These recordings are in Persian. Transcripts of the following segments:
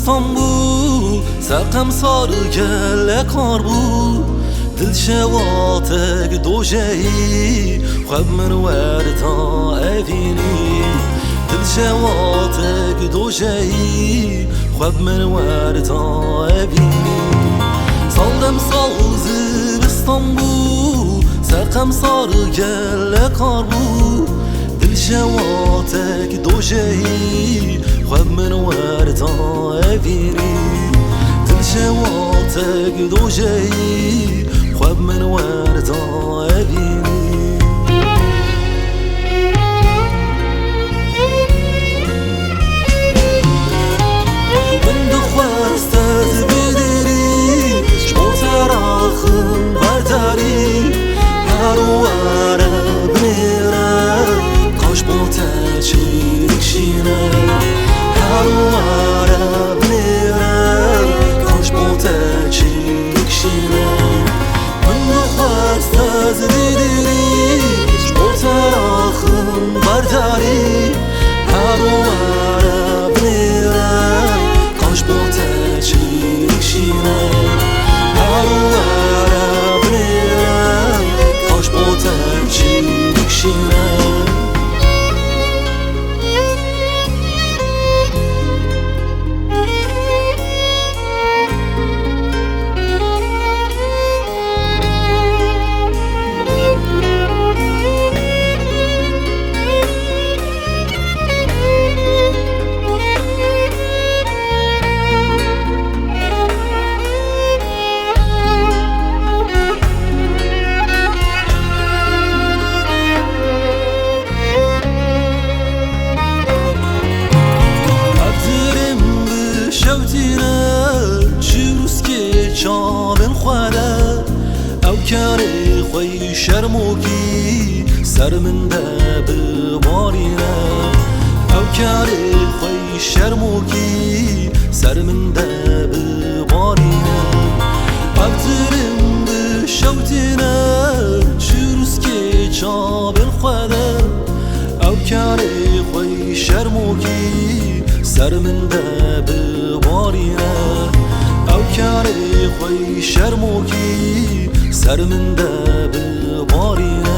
استانبول سقم سار گل کار بود دل شواتك دوجهي خب من ورتا اوینی دل شواتك دوجهي خب من ورتا اوینی سالدم سازی استانبول سقم سار گل کار بود دل شواتك دوجهي خب من ورتا اوینی دل شواتك دوجهي خب من ورتا اوینی من دخواستت بدری شما تراخم برداری هر واره بمیره کاش با تچیرک شینه هر واره بمیره کاش با تچیرک شینه از دیدیش متراخم برداری هر واره بمیره کاش با تچیرک شینه هر واره بمیره کاش با تچیرک شینه چاون خواره او کاری خوی شرموکی سر من ده ببارینه او کاری خوی شرموکی سر من ده ببارینه ابترم بشوتینه چروز که چاون خواره او کاری خوی شرموکی سر من ده ببارینه او کاری خوی شرموکی سر من ده ببارینه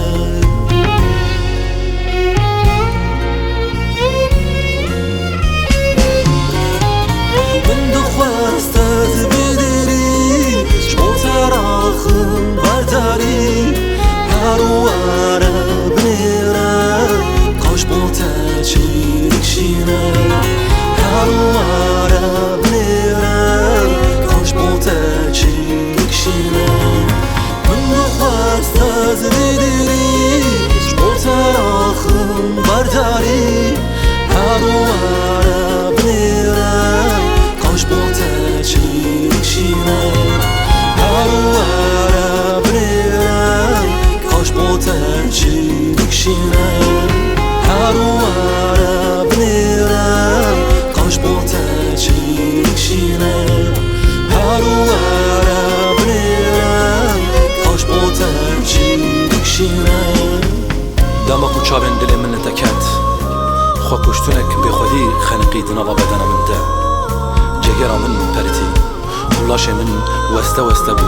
من دخواستت بدری شما تراخم برداری هر واره بمیره کاش با تچیرک شینه هر واره بمیره کاش با تچیرک شینه من دخواستت بدری شما تراخم برداری هر واره بمیره کاش با تچیرک شینه هر واره بمیره کاش با تچیرک شینه هر واره بمیره کاش با تچیرک شینه هر واره بمیره کاش با تچیرک شینه دماغ و چاوین دل من تکت خوا کشتونک به خودی خنقی دنوا بدن من ده جگر من پرتی ولاش من وسته وسته بو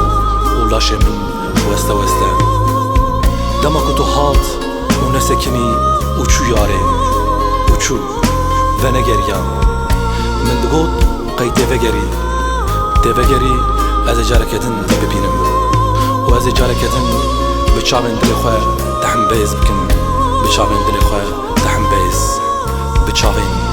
ولاش من وسته وسته دماغ تو هات و نسکنی اوچو یاره اوچو و نگریان من دگود قی دیوگری از جارکتن ببینم و از جارکتن به چاوین دل خواه تحم بیز بکن به چاوین دل خواه تحم بیز به چاوین